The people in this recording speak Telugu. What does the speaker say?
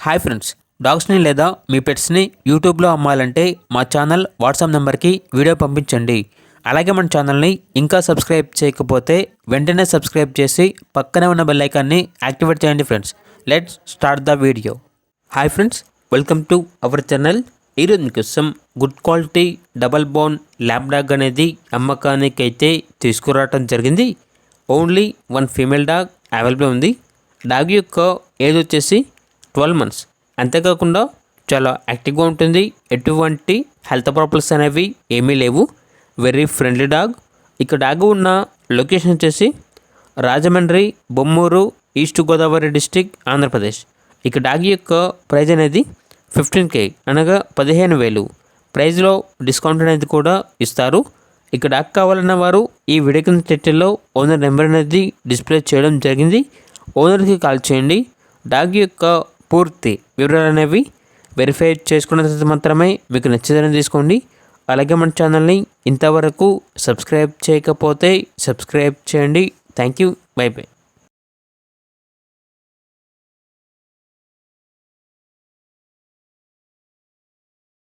హాయ్ ఫ్రెండ్స్, డాగ్స్ని లేదా మీ పెట్స్ని యూట్యూబ్లో అమ్మాలంటే మా ఛానల్ వాట్సాప్ నెంబర్కి వీడియో పంపించండి. అలాగే మన ఛానల్ని ఇంకా సబ్స్క్రైబ్ చేయకపోతే వెంటనే సబ్స్క్రైబ్ చేసి పక్కనే ఉన్న బెల్ ఐకాన్ని యాక్టివేట్ చేయండి friends. Let's start the video. Hi friends, welcome to our channel. ఈరోజు మీకోసం good quality double bone lab dog అనేది అమ్మకానికి అయితే తీసుకురావడం జరిగింది. Only one female dog available ఉంది. డాగ్ యొక్క ఏజ్ వచ్చేసి 12 months. అంతేకాకుండా చాలా యాక్టివ్గా ఉంటుంది. ఎటువంటి హెల్త్ ప్రాబ్లమ్స్ అనేవి ఏమీ లేవు. Very friendly dog. ఇక డాగ్ ఉన్న లొకేషన్ వచ్చేసి రాజమండ్రి, బొమ్మూరు, ఈస్ట్ గోదావరి డిస్టిక్, ఆంధ్రప్రదేశ్. ఇక డాగ్ యొక్క ప్రైజ్ అనేది 15K అనగా 15,000. ప్రైజ్లో డిస్కౌంట్ అనేది కూడా ఇస్తారు. ఇక డాగ్ కావాలన్న వారు ఈ వీడియో కింద టైటిల్లో ఓనర్ నెంబర్ అనేది డిస్ప్లే చేయడం జరిగింది. ఓనర్కి కాల్ చేయండి. డాగ్ యొక్క పూర్తి వివరాలు అనేవి వెరిఫై చేసుకున్న తర్వాత మాత్రమే మీకు నచ్చేదని తీసుకోండి. అలాగే మన ఛానల్ని ఇంతవరకు సబ్స్క్రైబ్ చేయకపోతే సబ్స్క్రైబ్ చేయండి. Thank you. By by.